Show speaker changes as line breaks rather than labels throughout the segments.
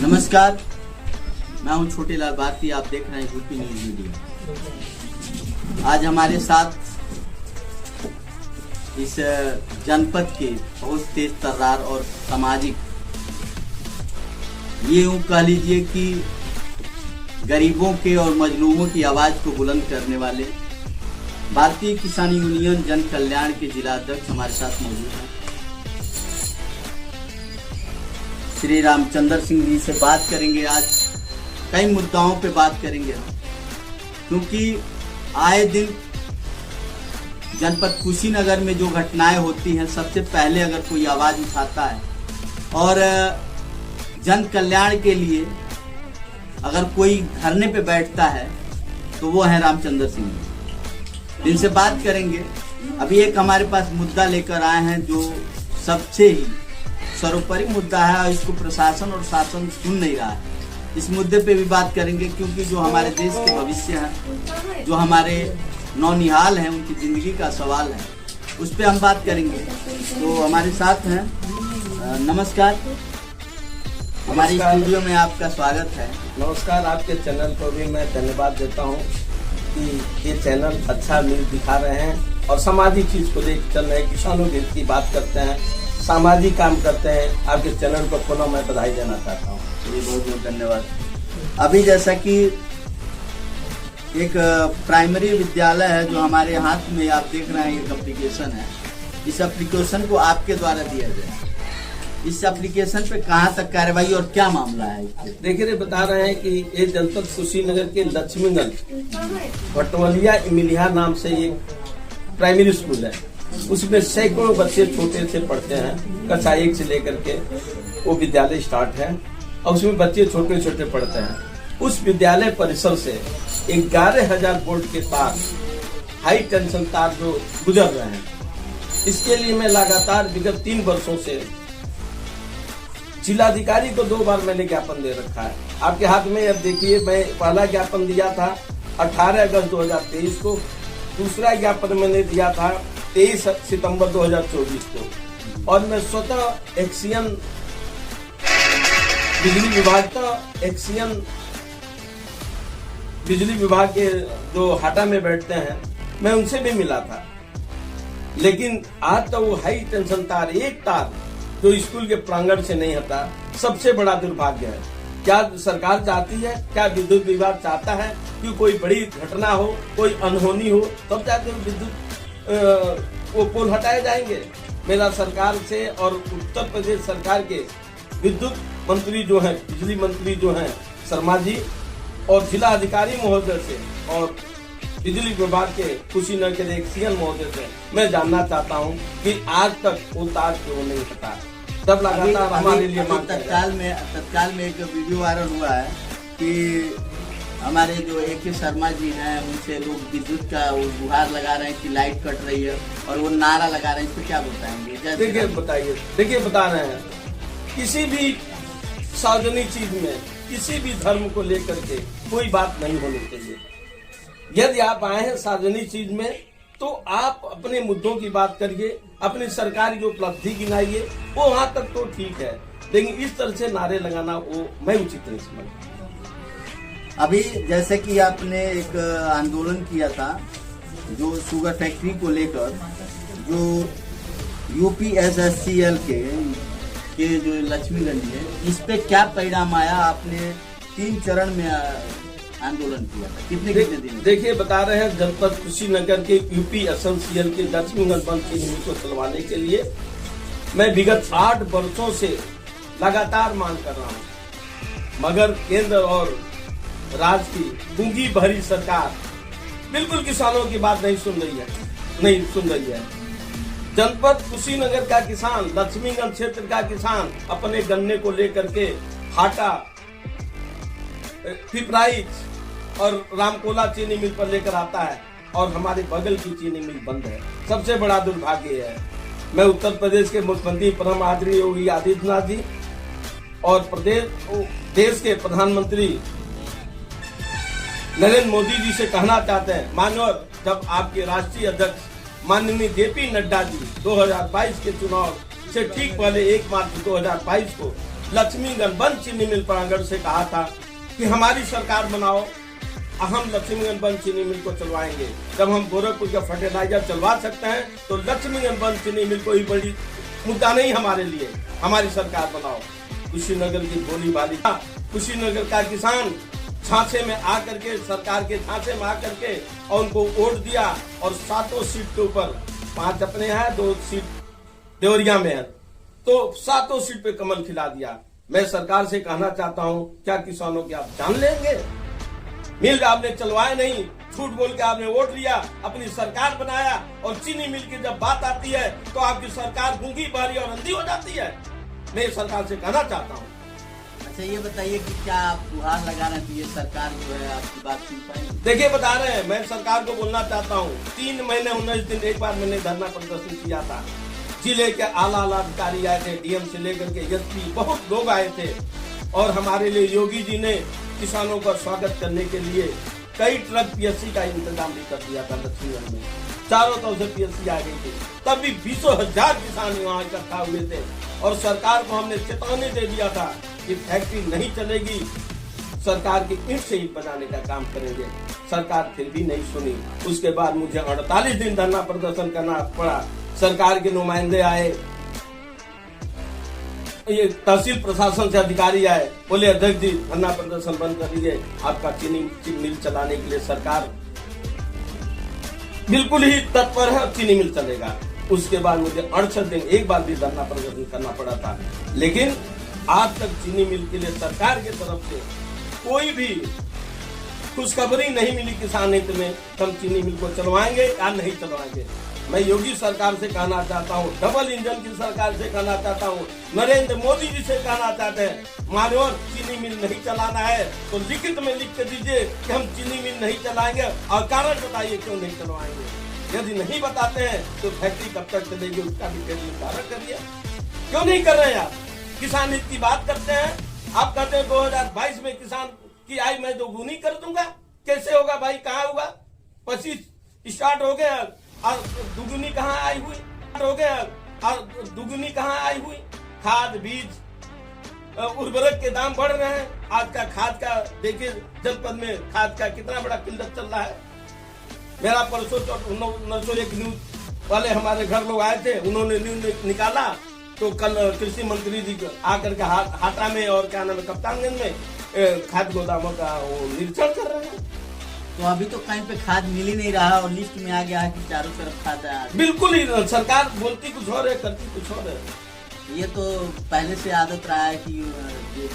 नमस्कार, मैं हूं छोटे लाल भारती। आप देख रहे हैं यूपी न्यूज मीडिया। आज हमारे साथ इस जनपद के बहुत तेज तर्रार और सामाजिक, ये यूं कह लीजिए कि गरीबों के और मजलूमों की आवाज को बुलंद करने वाले भारतीय किसान यूनियन जन कल्याण के जिला अध्यक्ष हमारे साथ मौजूद हैं। श्री रामचंद्र सिंह जी से बात करेंगे। आज कई मुद्दाओं पे बात करेंगे हम, क्योंकि आए दिन जनपद कुशीनगर में जो घटनाएं होती हैं, सबसे पहले अगर कोई आवाज उठाता है और जन कल्याण के लिए अगर कोई धरने पे बैठता है तो वो है रामचंद्र सिंह जी। इनसे बात करेंगे। अभी एक हमारे पास मुद्दा लेकर आए हैं जो सबसे ही सर्वोपरि मुद्दा है और इसको प्रशासन और शासन सुन नहीं रहा है। इस मुद्दे पे भी बात करेंगे, क्योंकि जो हमारे देश के भविष्य है, जो हमारे नौनिहाल हैं, उनकी जिंदगी का सवाल है, उस पे हम बात करेंगे। तो हमारे साथ हैं, नमस्कार, हमारी स्टूडियो में आपका स्वागत है।
नमस्कार। आपके चैनल को भी मैं धन्यवाद देता हूँ कि ये चैनल अच्छा न्यूज दिखा रहे हैं और सामाजिक चीज को लेकर चल रहे हैं, किसानों के हित की बात करते हैं, सामाजिक काम करते हैं। आपके चैनल को पुनः मैं बधाई देना चाहता हूँ।
बहुत बहुत धन्यवाद। अभी जैसा कि एक प्राइमरी विद्यालय है जो हमारे हाथ में आप देख रहे हैं, एक एप्लीकेशन है। इस एप्लीकेशन को आपके द्वारा दिया गया। इस एप्लीकेशन पे कहाँ तक कार्रवाई और क्या मामला है?
देखिए, बता रहे हैं कि ये जनपद कुशीनगर के लक्ष्मीगंज भटवलिया इमिलिया नाम से एक प्राइमरी स्कूल है। उसमें सैकड़ों बच्चे छोटे से पढ़ते हैं, कक्षा 1 से लेकर के वो विद्यालय स्टार्ट है और उसमें बच्चे छोटे छोटे पढ़ते हैं। उस विद्यालय परिसर से 11,000 वोल्ट के तार, हाई टेंशन तार जो गुजर रहे हैं, इसके लिए मैं लगातार विगत 3 वर्षों से जिलाधिकारी को 2 बार मैंने ज्ञापन दे रखा है। आपके हाथ में अब देखिए, मैं पहला ज्ञापन दिया था 18 अगस्त 2023 को, दूसरा ज्ञापन मैंने दिया था 23 सितंबर 2024 को, और मैं स्वतः एक्सियन बिजली विभाग का एक्सियन बिजली विभाग के जो हाटा में बैठते हैं, मैं उनसे भी मिला था। लेकिन आज तो वो हाई टेंशन तार, एक तार जो स्कूल के प्रांगण से नहीं हटा, सबसे बड़ा दुर्भाग्य है। क्या सरकार चाहती है, क्या विद्युत विभाग चाहता है कि कोई बड़ी घटना हो, कोई अनहोनी हो, तब जाके विद्युत वो पोल हटाए जाएंगे? मेरा सरकार से और उत्तर प्रदेश सरकार के विद्युत मंत्री जो हैं, बिजली मंत्री जो हैं शर्मा जी, और जिला अधिकारी महोदय से और बिजली विभाग के कुशीनगर के एक्सियन महोदय से मैं जानना चाहता हूं कि आज तक वो तार क्यों नहीं हटा। तब लगातार हमारे लिए
तत्काल में एक वीडियो वायरल हुआ है कि हमारे जो AK शर्मा जी हैं, उनसे लोग विद्युत का वो गुहार लगा रहे हैं कि लाइट कट रही है और वो नारा लगा रहे हैं। इस पर क्या बताएंगे?
देखिए, बताइए। देखिए, बता रहे हैं, किसी भी सार्वजनिक चीज में किसी भी धर्म को लेकर के कोई बात नहीं होनी चाहिए। यदि आप आए हैं सार्वजनिक चीज में, तो आप अपने मुद्दों की बात करिए, अपनी सरकार की उपलब्धि गिनाइए, वो वहां तक तो ठीक है, लेकिन इस तरह से नारे लगाना वो मैं उचित नहीं समझता।
अभी जैसे कि आपने एक आंदोलन किया था जो शुगर फैक्ट्री को लेकर, जो UPSSCL के जो लक्ष्मीगंज है, इस पे क्या परिणाम आया? आपने 3 चरण में आंदोलन किया था, कितने दिन?
देखिए, बता रहे हैं, जनपद कुशीनगर के UPSSCL के लक्ष्मीगंज बंद की नीति को चलवाने के लिए मैं विगत 8 वर्षों से लगातार मांग कर रहा हूँ, मगर केंद्र और राज्य की गूंगी भरी सरकार बिल्कुल किसानों की बात नहीं सुन रही है। जनपद कुशीनगर का किसान, लक्ष्मीगंज क्षेत्र का किसान अपने गन्ने को लेकर के हाटा, पिपराइच और रामकोला चीनी मिल पर लेकर आता है और हमारे बगल की चीनी मिल बंद है। सबसे बड़ा दुर्भाग्य है। मैं उत्तर प्रदेश के मुख्यमंत्री परम आदरणीय योगी आदित्यनाथ जी और देश के प्रधानमंत्री नरेंद्र मोदी जी से कहना चाहते हैं, मानो जब आपके राष्ट्रीय अध्यक्ष माननीय JP नड्डा जी 2022 के चुनाव से ठीक पहले 1 मार्च 2022 को लक्ष्मीगंज बंद चीनी मिल प्रांगण से कहा था कि हमारी सरकार बनाओ, हम लक्ष्मीगंज बंद चीनी मिल को चलवाएंगे। जब हम गोरखपुर का फर्टिलाइजर चलवा सकते हैं तो लक्ष्मीगंज बंद चीनी मिल कोई बड़ी मुद्दा नहीं हमारे लिए, हमारी सरकार बनाओ। कुशीनगर की भोली भाली, कुशीनगर का किसान झांसे में आकर के, सरकार के झांसे में आकर के और उनको वोट दिया और 7 सीट के ऊपर 5 अपने हैं, 2 सीट देवरिया में है, तो 7 सीट पे कमल खिला दिया। मैं सरकार से कहना चाहता हूं, क्या किसानों की आप जान लेंगे? मिल आपने चलवाए नहीं, झूठ बोल के आपने वोट लिया, अपनी सरकार बनाया और चीनी मिल की जब बात आती है तो आपकी सरकार गूंगी बहरी और अंधी हो जाती है। मैं सरकार से कहना चाहता हूँ।
अच्छा ये बताइए कि क्या आप गुहार लगा रहे हैं, ये सरकार जो है आपकी बात सुन पाएगी?
देखिए बता रहे हैं, मैं सरकार को बोलना चाहता हूँ, 3 महीने 19 दिन एक बार मैंने धरना प्रदर्शन किया था। जिले के आला अधिकारी आए थे, डीएम से लेकर के एसपी, बहुत लोग आए थे और हमारे लिए योगी जी ने किसानों का स्वागत करने के लिए कई ट्रक पीएससी का इंतजाम भी कर दिया था। लक्ष्मीगंज में चारों तरफ से पीएससी आ गई थी, तब भी 20,000 किसान वहाँ इकट्ठा हुए थे और सरकार को हमने चेतावनी दे दिया था कि फैक्ट्री नहीं चलेगी, सरकार की ईंट से ईंट बनाने का काम करेंगे। सरकार फिर भी नहीं सुनी। उसके बाद मुझे 48 दिन धरना प्रदर्शन करना पड़ा। सरकार के नुमाइंदे आए, ये तहसील प्रशासन से अधिकारी आए, बोले अध्यक्ष जी धरना प्रदर्शन बंद कर दीजिए, आपका चीनी मिल चलाने के लिए सरकार बिल्कुल ही तत्पर है, चीनी मिल चलेगा। उसके बाद मुझे 68 दिन एक बार भी धरना प्रदर्शन करना पड़ा था, लेकिन आज तक चीनी मिल के लिए सरकार की तरफ से कोई भी खुशखबरी नहीं मिली किसान हित में, हम चीनी मिल को चलवाएंगे या नहीं चलवाएंगे। मैं योगी सरकार से कहना चाहता हूँ, डबल इंजन की सरकार से कहना चाहता हूँ, नरेंद्र मोदी जी से कहना चाहते हैं, मानो चीनी मिल नहीं चलाना है तो लिखित में लिख के दीजिए कि हम चीनी मिल नहीं चलाएंगे और कारण बताइए क्यों नहीं चलवाएंगे। यदि नहीं बताते हैं तो फैक्ट्री कब तक चलेगी उसका भी कारण करिए। क्यों नहीं कर रहे हैं आप? किसान हित की बात करते हैं, आप कहते हैं 2022 में किसान की आय मैं दोगुनी कर दूंगा। कैसे होगा भाई? कहाँ होगा? 25 स्टार्ट हो गया और दुगुनी कहाँ आई हुई? हो गया और दुगुनी कहाँ आई हुई? खाद बीज उर्वरक के दाम बढ़ रहे हैं। आज का खाद का देखिए, जनपद में खाद का कितना बड़ा किल्लत चल रहा है। मेरा परसों 901 न्यूज वाले हमारे घर लोग आए थे, उन्होंने न्यूज निकाला तो कल कृषि मंत्री जी आकर के हाटा में और क्या नाम है कप्तानगंज में खाद गोदामों का निरीक्षण कर रहे हैं।
तो अभी तो कहीं पे खाद मिल ही नहीं रहा और लिस्ट में आ गया है कि चारों तरफ खाद है।
बिल्कुल ही, सरकार बोलती कुछ और है, करती कुछ और है।
ये तो पहले से आदत रहा है कि जो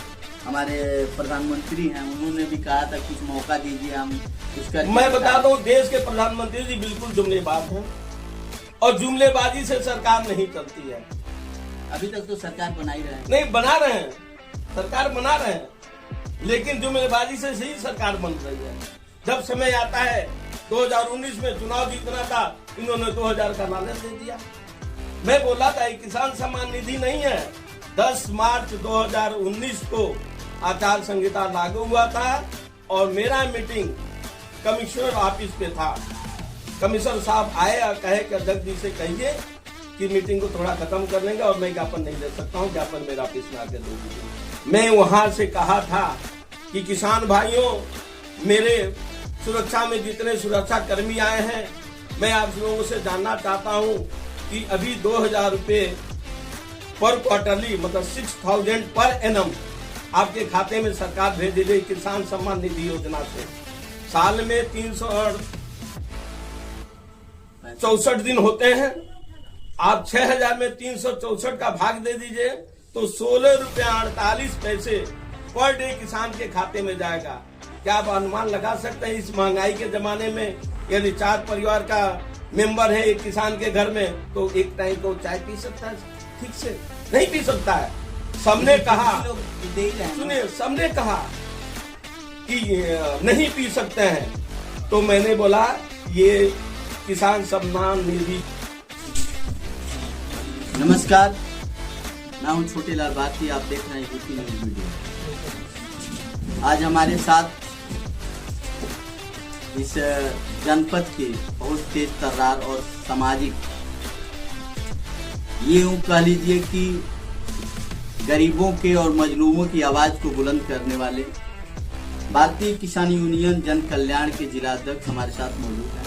हमारे प्रधानमंत्री हैं उन्होंने भी कहा था कुछ मौका दीजिए, हम उसका।
मैं बता दूं, देश के प्रधानमंत्री जी बिल्कुल जुमलेबाज हैं और जुमलेबाजी से सरकार नहीं चलती है।
अभी तक तो सरकार बना ही रहे हैं।
नहीं बना रहे हैं, सरकार बना रहे हैं, लेकिन जुमलेबाजी से ही सरकार बन रही है। जब समय आता है, 2019 में चुनाव जीतना था, इन्होंने 2000 का लालच दे दिया। मैं बोला था किसान सम्मान निधि नहीं है। 10 मार्च 2019 को आचार संहिता लागू हुआ था और मेरा मीटिंग कमिश्नर ऑफिस पे था। कमिश्नर साहब आए और कहे कि अध्यक्ष जी से कहिए कि मीटिंग को थोड़ा खत्म कर लेंगे और मैं ज्ञापन नहीं दे सकता हूँ, ज्ञापन मेरे ऑफिस में आके दे दीजिए। मैं वहां से कहा था कि किसान भाइयों, मेरे सुरक्षा में जितने सुरक्षा कर्मी आए हैं, मैं आप लोगों से जानना चाहता हूं कि अभी 2000 रुपये पर क्वार्टरली, मतलब 6000 पर एनम आपके खाते में सरकार भेज दी गई किसान सम्मान निधि योजना से। साल में 364 दिन होते हैं, आप 6000 में 364 का भाग दे दीजिए तो 16 रुपया 48 पैसे पर डे किसान के खाते में जाएगा। क्या आप अनुमान लगा सकते हैं इस महंगाई के जमाने में यदि 4 परिवार का मेंबर है एक किसान के घर में तो एक टाइम को चाय पी सकता है? ठीक से नहीं पी सकता है। सबने कहा, सुनिए, सबने कहा कि नहीं पी सकते हैं, तो मैंने बोला ये किसान सम्मान निधि।
नमस्कार, मैं हूं छोटे लाल भारती, आप देख रहे हैं यूपी न्यूज वीडियो। आज हमारे साथ इस जनपद के बहुत तेज तर्रार और सामाजिक, ये यूं कह लीजिए कि गरीबों के और मजलूमों की आवाज को बुलंद करने वाले भारतीय किसान यूनियन जन कल्याण के जिला अध्यक्ष हमारे साथ मौजूद हैं।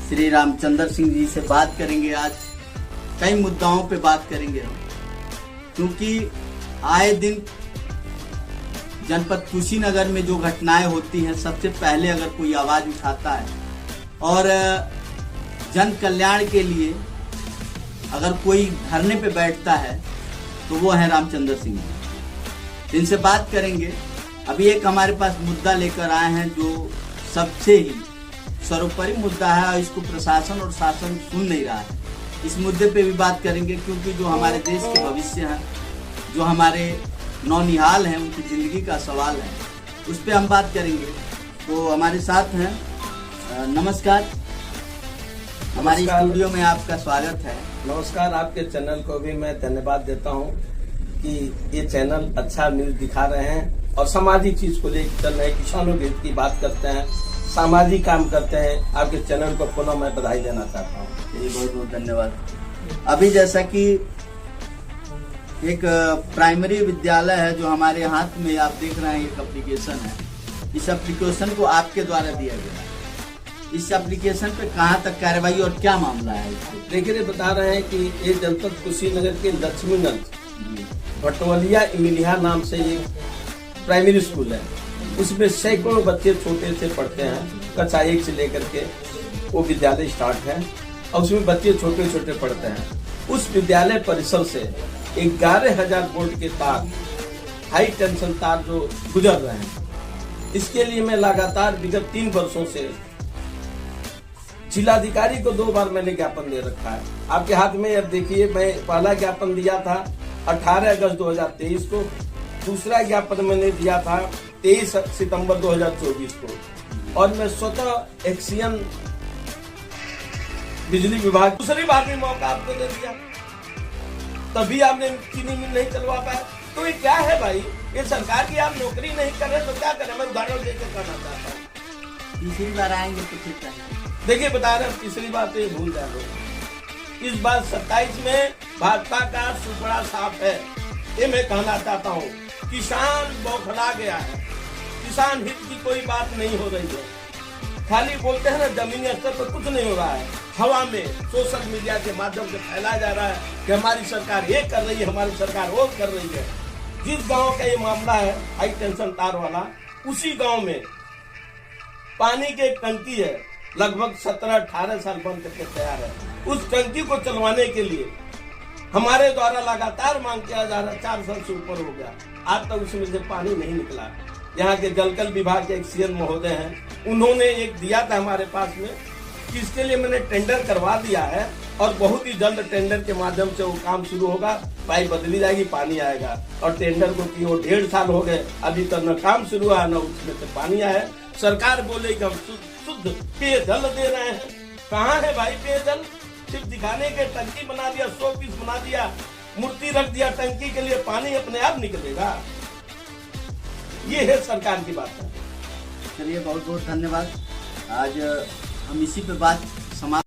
श्री रामचंद्र सिंह जी से बात करेंगे। आज कई मुद्दाओं पे बात करेंगे हम, क्योंकि आए दिन जनपद कुशीनगर में जो घटनाएं होती हैं, सबसे पहले अगर कोई आवाज उठाता है और जन कल्याण के लिए अगर कोई धरने पे बैठता है तो वो है रामचंद्र सिंह जी। इनसे बात करेंगे। अभी एक हमारे पास मुद्दा लेकर आए हैं जो सबसे ही सर्वोपरि मुद्दा है और इसको प्रशासन और शासन सुन नहीं रहा है। इस मुद्दे पे भी बात करेंगे, क्योंकि जो हमारे देश के भविष्य हैं, जो हमारे नौनिहाल हैं, उनकी जिंदगी का सवाल है, उस पर हम बात करेंगे। तो हमारे साथ हैं, नमस्कार, हमारे स्टूडियो में आपका स्वागत है।
नमस्कार। आपके चैनल को भी मैं धन्यवाद देता हूं कि ये चैनल अच्छा न्यूज दिखा रहे हैं और सामाजिक चीज को लेकर चल रहे हैं, किसानों के हित की बात करते हैं, सामाजिक काम करते हैं। आपके चैनल को पुनः मैं बधाई देना चाहता हूँ।
जी बहुत बहुत धन्यवाद। अभी जैसा कि एक प्राइमरी विद्यालय है जो हमारे हाथ में आप देख रहे हैं, एक एप्लीकेशन है। इस एप्लीकेशन को आपके द्वारा दिया गया है। इस एप्लीकेशन पे कहाँ तक कार्रवाई और क्या मामला है?
देखिए, बता रहे हैं कि ये जनपद कुशीनगर के लक्ष्मीगंज भटवलिया इमिलिया नाम से ये प्राइमरी स्कूल है। उसमें सैकड़ों बच्चे छोटे से पढ़ते हैं, कक्षा 1 से लेकर के वो विद्यालय स्टार्ट है और उसमें बच्चे छोटे छोटे पढ़ते हैं। उस विद्यालय परिसर से 11,000 वोल्ट के तार, हाई टेंशन तार जो गुजर रहे हैं, इसके लिए मैं लगातार विगत 3 वर्षों से जिलाधिकारी को 2 बार मैंने ज्ञापन दे रखा है। आपके हाथ में अब देखिए, मैं पहला ज्ञापन दिया था 18 अगस्त 2023 को, दूसरा ज्ञापन मैंने दिया था 23 सितंबर 2024 को, और मैं स्वतः एक्सियन बिजली विभाग दूसरी बार भी मौका आपको दे दिया, तभी आपने चीनी मिल नहीं चलवा पाया। तो ये क्या है भाई? ये सरकार की आप नौकरी नहीं कर रहे तो क्या करें? मैं उदाहरण देकर कहना चाहता हूँ।
तीसरी बार आएंगे तो ठीक है।
देखिए, बता रहे हैं, तीसरी बात तो ये भूल जाए। इस बार 27 में भाजपा का सुपड़ा साफ है, ये मैं कहना चाहता हूँ। किसान बौखला गया है, किसान हित की कोई बात नहीं हो रही है। खाली बोलते हैं ना, जमीनी स्तर पर कुछ नहीं हो रहा है। हवा में सोशल मीडिया के माध्यम से फैलाया जा रहा है कि हमारी सरकार ये कर रही है, हमारी सरकार वो कर रही है। जिस गांव का ये मामला है हाई टेंशन तार वाला, उसी गांव में पानी की एक टंकी है, लगभग 17-18 साल बन करके तैयार है। उस टंकी को चलवाने के लिए हमारे द्वारा लगातार मांग किया जा रहा है, 4 साल से ऊपर हो गया, आज तक उसमें से पानी नहीं निकला। यहाँ के जलकल विभाग के एक सीएम महोदय हैं, उन्होंने एक दिया था हमारे पास में कि इसके लिए मैंने टेंडर करवा दिया है और बहुत ही जल्द टेंडर के माध्यम से वो काम शुरू होगा, पाइप बदली जाएगी, पानी आएगा। और टेंडर को की वो 1.5 साल हो गए, अभी तक न काम शुरू हुआ न उसमें से पानी आया। सरकार बोले कि हम शुद्ध पेयजल दे रहे हैं। कहाँ है भाई पेयजल? सिर्फ दिखाने के टंकी बना दिया, 100 पीस बना दिया, मूर्ति रख दिया टंकी के लिए, पानी अपने आप निकलेगा? ये है सरकार की बात है।
चलिए, बहुत बहुत धन्यवाद। आज हम इसी पे बात समाप्त